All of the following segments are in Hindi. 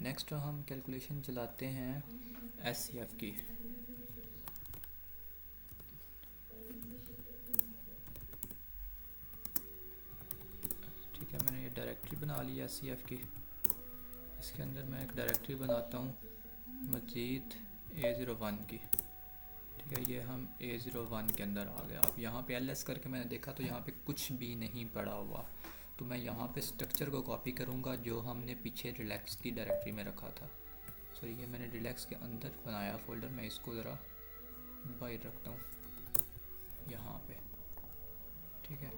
नेक्स्ट हम कैलकुलेशन चलाते हैं एससीएफ की। ठीक है, मैंने ये डायरेक्टरी बना ली एससीएफ की। इसके अंदर मैं एक डायरेक्टरी बनाता हूँ मजीद A01 की। ठीक है, ये हम A01 के अंदर आ गया। अब यहाँ पे LS करके मैंने देखा तो यहाँ पे कुछ भी नहीं पड़ा हुआ, तो मैं यहाँ पे स्ट्रक्चर को कॉपी करूँगा जो हमने पीछे रिलैक्स की डायरेक्टरी में रखा था। सो ये मैंने रिलैक्स के अंदर बनाया फ़ोल्डर, मैं इसको ज़रा बाहर रखता हूँ यहाँ पे। ठीक है,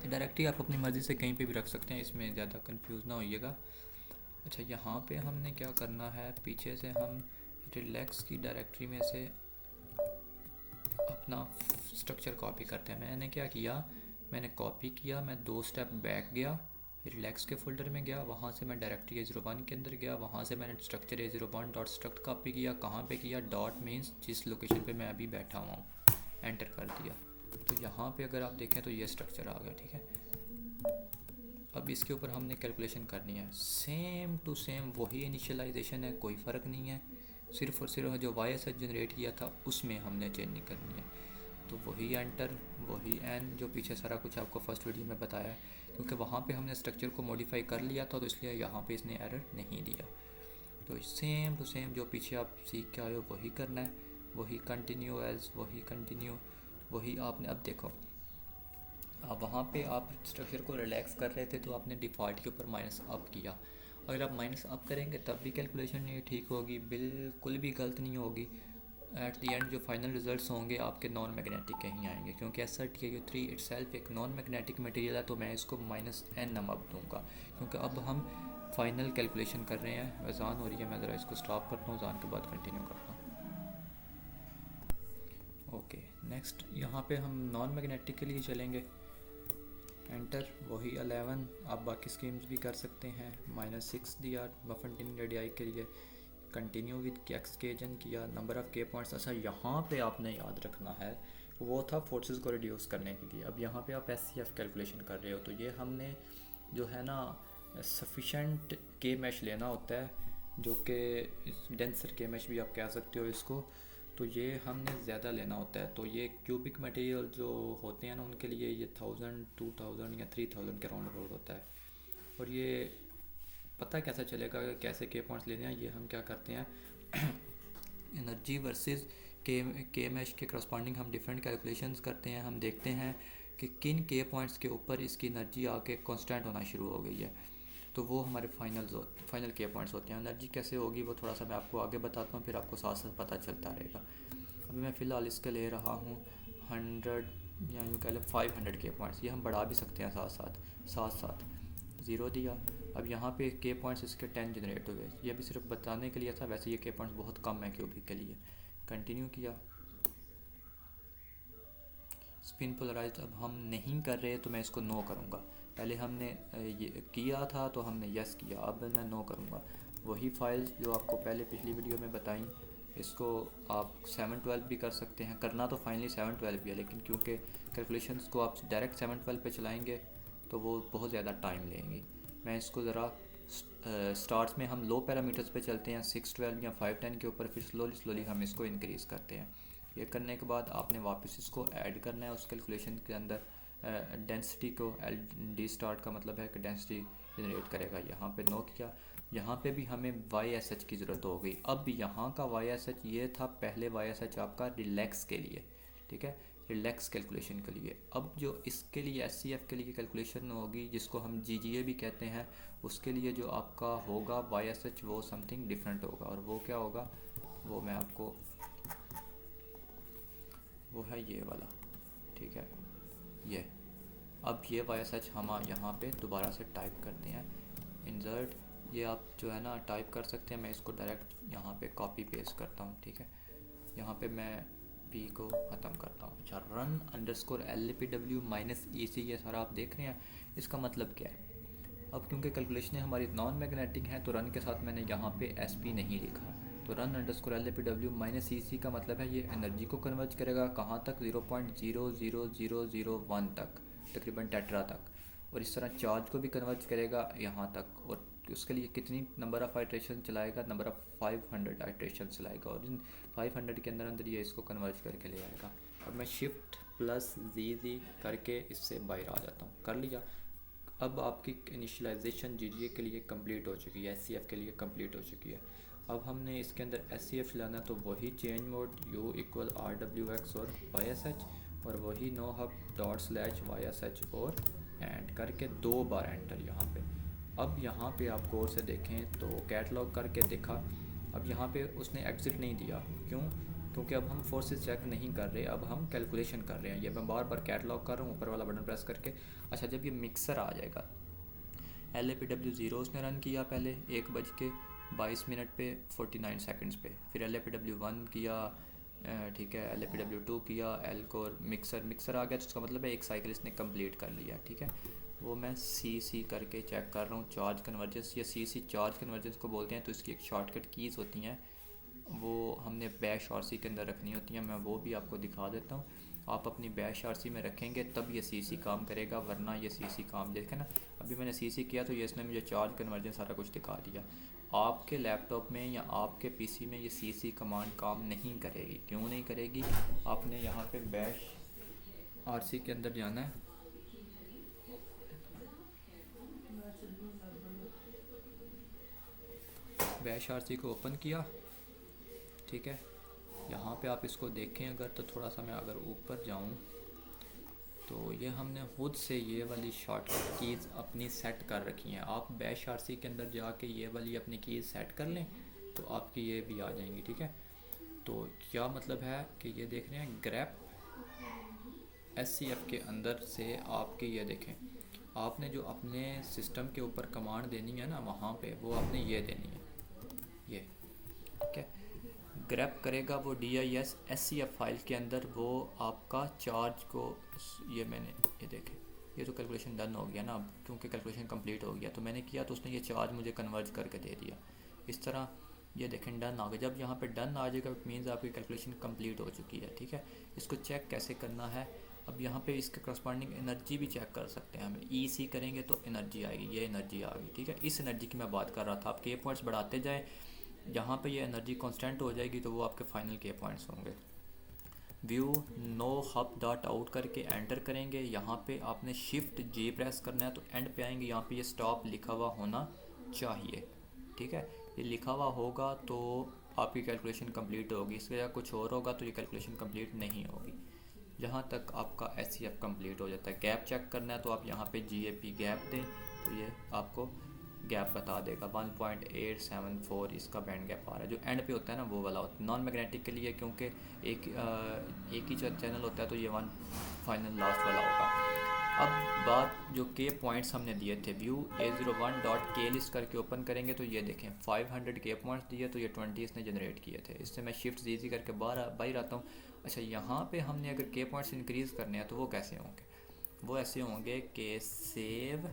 डायरेक्टरी आप अपनी मर्ज़ी से कहीं पे भी रख सकते हैं, इसमें ज़्यादा कंफ्यूज ना होइएगा। अच्छा, यहाँ पे हमने क्या करना है, पीछे से हम रिलैक्स की डायरेक्टरी में से अपना स्ट्रक्चर कॉपी करते हैं। मैंने क्या किया, मैंने कॉपी किया, मैं 2 स्टेप बैक गया, रिलैक्स के फोल्डर में गया, वहाँ से मैं डायरेक्टरी A01 के अंदर गया, वहाँ से मैंने structure A01 dot struct copy किया। कहाँ पे किया, डॉट मीन्स जिस लोकेशन पे मैं अभी बैठा हुआ हूँ, एंटर कर दिया। तो यहाँ पे अगर आप देखें तो ये स्ट्रक्चर आ गया। ठीक है, अब इसके ऊपर हमने कैलकुलेशन करनी है, सेम टू सेम वही इनिशियलाइजेशन है, कोई फ़र्क नहीं है। सिर्फ और सिर्फ जो YSH जनरेट किया था उसमें हमने चेंज नहीं करनी है। तो वही एंटर, वही एन, जो पीछे सारा कुछ आपको फर्स्ट वीडियो में बताया है, क्योंकि वहाँ पे हमने स्ट्रक्चर को मॉडिफाई कर लिया था, तो इसलिए यहाँ पे इसने एरर नहीं दिया। तो सेम टू सेम जो पीछे आप सीख के आए हो वही करना है, वही कंटिन्यू एज, वही कंटिन्यू, वही आपने। अब देखो, वहाँ पे आप स्ट्रक्चर को रिलैक्स कर रहे थे तो आपने डिफ़ॉल्ट के ऊपर माइनस अप किया। अगर आप माइनस अप करेंगे तब भी कैलकुलेशन ये ठीक होगी, बिल्कुल भी गलत नहीं होगी। एट द एंड जो फाइनल रिजल्ट्स होंगे आपके नॉन मैग्नेटिक के ही आएंगे, क्योंकि SRTAU3 इटसेल्फ एक नॉन मैग्नेटिक मटेरियल है। तो मैं इसको -n नंबर दूंगा, क्योंकि अब हम फाइनल कैलकुलेशन कर रहे हैं। अजान हो रही है, मैं ज़रा इसको स्टॉप करता हूँ, अजान के बाद कंटिन्यू करता हूँ। ओके, नेक्स्ट यहाँ पे हम नॉन मैग्नेटिक के लिए चलेंगे, एंटर, वही 11। आप बाकी स्कीम्स भी कर सकते हैं। -6 दिया बफर टिन रेडियाई के लिए, कंटिन्यू विद एक्सकेजन किया, नंबर ऑफ़ के पॉइंट्स। अच्छा, यहाँ पे आपने याद रखना है वो था फोर्सेस को रिड्यूस करने के लिए। अब यहाँ पे आप SCF कैलकुलेशन कर रहे हो, तो ये हमने जो है ना सफिशेंट के मैश लेना होता है, जो कि डेंसर के मैश भी आप कह सकते हो इसको। तो ये हमने ज़्यादा लेना होता है। तो ये क्यूबिक मटेरियल जो होते हैं ना, उनके लिए ये 1000, 2000 या 3000 के राउंड अबाउट होता है। और ये पता कैसा चलेगा कैसे के पॉइंट्स लेने हैं, ये हम क्या करते हैं एनर्जी वर्सेस के मैश के करस्पॉन्डिंग हम डिफरेंट कैलकुलेशंस करते हैं। हम देखते हैं कि किन के पॉइंट्स के ऊपर इसकी एनर्जी आके कांस्टेंट होना शुरू हो गई है, तो वो हमारे फाइनल के पॉइंट्स होते हैं। एनर्जी कैसे होगी वो थोड़ा सा मैं आपको आगे बताता हूँ, फिर आपको साथ साथ पता चलता रहेगा। अभी मैं फ़िलहाल इसके ले रहा हूँ 100 या यूँ कह लो 500 के पॉइंट्स। ये हम बढ़ा भी सकते हैं साथ साथ 0 दिया। अब यहाँ पे के पॉइंट्स इसके 10 जनरेट हुए, ये भी सिर्फ बताने के लिए था, वैसे ये के पॉइंट्स बहुत कम है क्यूबिक के लिए। कंटिन्यू किया, स्पिन पोलराइज्ड अब हम नहीं कर रहे, तो मैं इसको नो करूँगा। पहले हमने ये किया था तो हमने यस किया, अब मैं नो करूँगा। वही फाइल्स जो आपको पहले पिछली वीडियो में बताई, इसको आप 712 भी कर सकते हैं। करना तो फाइनली 712 भी है, लेकिन क्योंकि कैलकुलेशंस को आप डायरेक्ट 712 पे चलाएंगे तो वो बहुत ज़्यादा टाइम लेंगी। मैं इसको ज़रा स्टार्ट में हम लो पैरामीटर्स पे चलते हैं 612 या 510 के ऊपर, फिर स्लोली हम इसको इंक्रीज़ करते हैं। ये करने के बाद आपने वापस इसको ऐड करना है उस कैलकुलेशन के अंदर। डेंसिटी को LD स्टार्ट का मतलब है कि डेंसिटी जनरेट करेगा। यहाँ पे नो किया, यहाँ पे भी हमें YSH की ज़रूरत हो गई। अब यहाँ का YSH ये था, पहले YSH आपका रिलैक्स के लिए, ठीक है, रिलैक्स कैलकुलेशन के लिए। अब जो इसके लिए SCF के लिए कैलकुलेशन होगी, जिसको हम GGA भी कहते हैं, उसके लिए जो आपका होगा YSH वो समथिंग डिफरेंट होगा। और वो क्या होगा वो मैं आपको, वो है ये वाला, ठीक है, ये। अब ये YSH हम यहाँ पे दोबारा से टाइप करते हैं, इंसर्ट, ये आप जो है ना टाइप कर सकते हैं। मैं इसको डायरेक्ट यहाँ पे कॉपी पेस्ट करता हूँ, ठीक है। यहाँ पे मैं P को ख़त्म करता हूँ। अच्छा, रन अंडरस्कोर LPW -EC, ये सारा आप देख रहे हैं, इसका मतलब क्या है। अब क्योंकि कैलकुलेशनें हमारी नॉन मैग्नेटिक हैं, तो रन के साथ मैंने यहाँ पे SP नहीं लिखा। तो रन अंडरस्कोर LPW -EC का मतलब है ये एनर्जी को कन्वर्ट करेगा कहाँ तक, 0.00001 तक, तकरीबन टेट्रा तक। और इस तरह चार्ज को भी कन्वर्ट करेगा यहाँ तक, और उसके लिए कितनी नंबर ऑफ़ आइट्रेशन चलाएगा, नंबर ऑफ़ 500 आइट्रेशन चलाएगा, और इन 500 के अंदर अंदर ये इसको कन्वर्ट करके ले आएगा। अब मैं शिफ्ट प्लस जी करके इससे बाहर आ जाता हूँ, कर लिया। अब आपकी इनिशियलाइजेशन जीजीए के लिए कंप्लीट हो चुकी है, एससीएफ के लिए कंप्लीट हो चुकी है। अब हमने इसके अंदर एससीएफ चलाना, तो वही change mode you equal RWX और YSH, और वही नो हब ./YSH और एंड करके 2 बार एंटर यहाँ पे। अब यहाँ पे आप गौर से देखें तो कैटलॉग करके देखा, अब यहाँ पे उसने एग्ज़िट नहीं दिया। क्यों? क्योंकि अब हम फोर्सेस चेक नहीं कर रहे, अब हम कैलकुलेशन कर रहे हैं। ये मैं बार बार कैटलॉग कर रहा हूँ, ऊपर वाला बटन प्रेस करके। अच्छा, जब ये मिक्सर आ जाएगा, LAPW0 उसने रन किया पहले 1:22 पे 49 सेकंड्स पे, फिर LAPW1 किया, ठीक है, LAPW2 किया, एलकोर मिक्सर आ गया, तो उसका मतलब है एक साइकिल इसने कंप्लीट कर लिया। ठीक है, वो मैं CC करके चेक कर रहा हूँ, चार्ज कन्वर्जेंस या CC चार्ज कन्वर्जेंस को बोलते हैं। तो इसकी एक शॉर्टकट कीज़ होती हैं, वो हमने बैश RC के अंदर रखनी होती हैं, मैं वो भी आपको दिखा देता हूँ। आप अपनी बैश RC में रखेंगे तब ये CC काम करेगा, वरना ये CC काम, देखें ना, अभी मैंने CC किया तो ये इसने मुझे चार्ज कन्वर्जन सारा कुछ दिखा दिया। आपके लैपटॉप में या आपके PC में ये CC कमांड काम नहीं करेगी। क्यों नहीं करेगी? आपने यहाँ पे बैश RC के अंदर जाना है, बैश RC को ओपन किया, ठीक है। यहाँ पे आप इसको देखें अगर, तो थोड़ा सा मैं अगर ऊपर जाऊँ तो ये हमने खुद से ये वाली शॉर्टकट कीज़ अपनी सेट कर रखी हैं। आप बैश RC के अंदर जाके ये वाली अपनी कीज़ सेट कर लें तो आपकी ये भी आ जाएंगी। ठीक है, तो क्या मतलब है कि ये देख रहे हैं ग्रैप SCF के अंदर से आपके, ये देखें, आपने जो अपने सिस्टम के ऊपर कमांड देनी है ना, वहाँ पे वो आपने ये देनी है, ये ठीक है। ग्रैप करेगा वो DIS SCF फाइल के अंदर, वो आपका चार्ज को, ये मैंने, ये देखें, ये तो कैलकुलेशन डन हो गया ना, अब क्योंकि कैलकुलेशन कंप्लीट हो गया तो मैंने किया, तो उसने ये चार्ज मुझे कन्वर्ट करके दे दिया। इस तरह ये देखें डन आ गया। जब यहाँ पे डन आ जाएगा इट मीन्स आपकी कैलकुलेशन कंप्लीट हो चुकी है। ठीक है, इसको चेक कैसे करना है, अब यहाँ पे इसके करस्पॉन्डिंग एनर्जी भी चेक कर सकते हैं हम। EC करेंगे तो एनर्जी आएगी, ये एनर्जी आ गई। ठीक है, इस एनर्जी की मैं बात कर रहा था। आप के पॉइंट्स बढ़ाते जाएँ, यहाँ पे ये एनर्जी कांस्टेंट हो जाएगी तो वो आपके फाइनल के पॉइंट्स होंगे। व्यू नो हब डॉट आउट करके एंटर करेंगे, यहाँ पे आपने शिफ्ट J प्रेस करना है तो एंड पे आएंगे, यहाँ पे ये स्टॉप लिखा हुआ होना चाहिए। ठीक है, ये लिखा हुआ होगा तो आपकी कैलकुलेशन कंप्लीट होगी, इसके जगह कुछ और होगा तो ये कैलकुलेशन कंप्लीट नहीं होगी। जहाँ तक आपका SCF कंप्लीट हो जाता है। गैप चेक करना है तो आप यहाँ पे GAP गैप दें तो ये आपको गैप बता देगा 1.874 इसका बैंड गैप आ रहा है। जो एंड पे होता है ना वो वाला होता है। नॉन मैग्नेटिक के लिए क्योंकि एक ही चैनल होता है तो ये 1 फाइनल लास्ट वाला होगा। अब बात जो के पॉइंट्स हमने दिए थे, व्यू A01.K लिस्ट करके ओपन करेंगे तो ये देखें 500 के पॉइंट्स दिए, तो ये 20 इसने जनरेट किए थे। इससे मैं शिफ्ट जी करके बाहर आता हूँ। अच्छा, यहाँ पे हमने अगर के पॉइंट्स इंक्रीज़ करने हैं तो वो कैसे होंगे? वो ऐसे होंगे कि सेव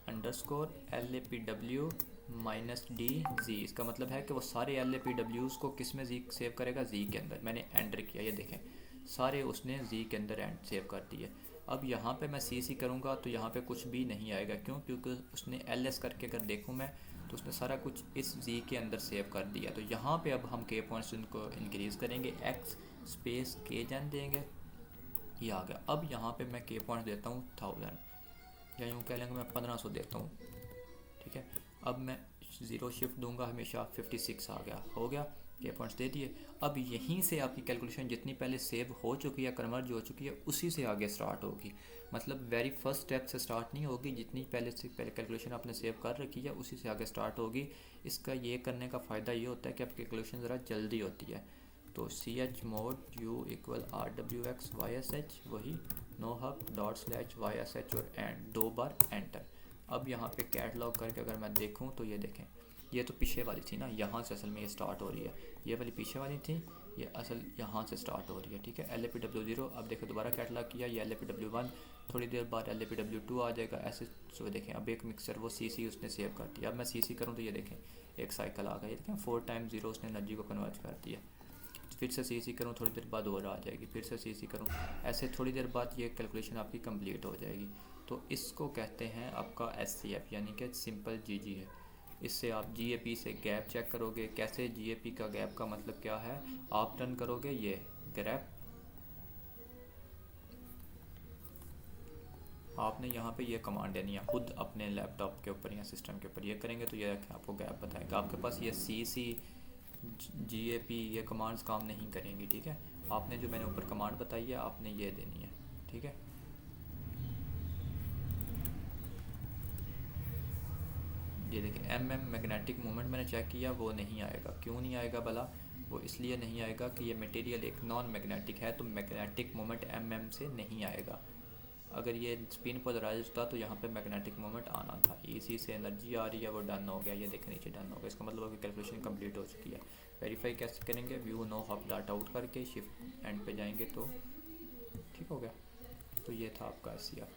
_LAPW -DZ। इसका मतलब है कि वो सारे LAPWs को किस में Z सेव करेगा? Z के अंदर। मैंने एंटर किया, ये देखें सारे उसने Z के अंदर सेव कर दिए। अब यहाँ पे मैं CC करूँगा तो यहाँ पे कुछ भी नहीं आएगा। क्यों? क्योंकि उसने LS करके अगर देखूँ मैं तो उसने सारा कुछ इस Z के अंदर सेव कर दिया। तो यहाँ पे अब हम के पॉइंट्स उनको इंक्रीज़ करेंगे, X स्पेस के जन देंगे, ये आ गया। अब यहाँ पे मैं के पॉइंट्स देता हूँ 1000, या यूँ कह लेंगे मैं 1500 देता हूँ। ठीक है, अब मैं 0 शिफ्ट दूंगा हमेशा, 56 आ गया, हो गया, के पॉइंट्स दे दिए। अब यहीं से आपकी कैलकुलेशन जितनी पहले सेव हो चुकी है, कन्वर्ज हो चुकी है, उसी से आगे स्टार्ट होगी। मतलब वेरी फर्स्ट स्टेप से स्टार्ट नहीं होगी, जितनी पहले से पहले कैलकुलेशन आपने सेव कर रखी है उसी से आगे स्टार्ट होगी। इसका ये करने का फ़ायदा ये होता है कि आपकी कैलकुलेशन ज़रा जल्दी होती है। तो CH mode U equal RWX YSH, वही नो हब ./YSH और एंड 2 बार एंटर। अब यहाँ पे कैटलॉग करके अगर मैं देखूँ तो ये देखें, ये तो पीछे वाली थी ना, यहाँ से असल में ये स्टार्ट हो रही है। ये वाली पीछे वाली थी, ये असल यहाँ से स्टार्ट हो रही है। ठीक है, LAPW0, अब देखो दोबारा कैटलॉग किया, ये LAPW1, थोड़ी देर बाद LAPW2 आ जाएगा। ऐसे सो देखें, अब एक मिक्सर वो CC उसने सेव कर दिया। अब मैं CC करूँ तो ये देखें एक साइकिल आ गया, ये देखें 4 टाइम्स 0 उसने एनर्जी को कन्वर्ट कर दिया। फिर से CC करूँ, थोड़ी देर बाद और आ जाएगी, फिर से CC करूँ, ऐसे थोड़ी देर बाद ये कैलकुलेशन आपकी कंप्लीट हो जाएगी। तो इसको कहते हैं आपका SCF, यानी कि सिंपल GG है। इससे आप GAP से गैप चेक करोगे। कैसे? GAP का गैप का मतलब क्या है, आप रन करोगे ये ग्रैप, आपने यहाँ पे ये कमांड देनी है खुद अपने लैपटॉप के ऊपर या सिस्टम के ऊपर। ये करेंगे तो ये आपको गैप बताएगा। आपके पास ये CC GAP ये कमांड्स काम नहीं करेंगी, ठीक है। आपने जो मैंने ऊपर कमांड बताई है आपने ये देनी है, ठीक है। ये देखिए मैग्नेटिक मोमेंट मैंने चेक किया, वो नहीं आएगा। क्यों नहीं आएगा भला? वो इसलिए नहीं आएगा कि ये मटेरियल एक नॉन मैग्नेटिक है, तो मैग्नेटिक मोमेंट से नहीं आएगा। अगर ये स्पिन पोलराइज्ड होता तो यहाँ पे मैग्नेटिक मोमेंट आना था। इसी से एनर्जी आ रही है, वो डन हो गया। ये देखने नीचे डन हो गया, इसका मतलब कि कैलकुलेशन कंप्लीट हो चुकी है। वेरीफाई कैसे करेंगे? व्यू नो हॉप डाटा आउट करके शिफ्ट एंड पे जाएंगे तो ठीक हो गया। तो ये था आपका SCR।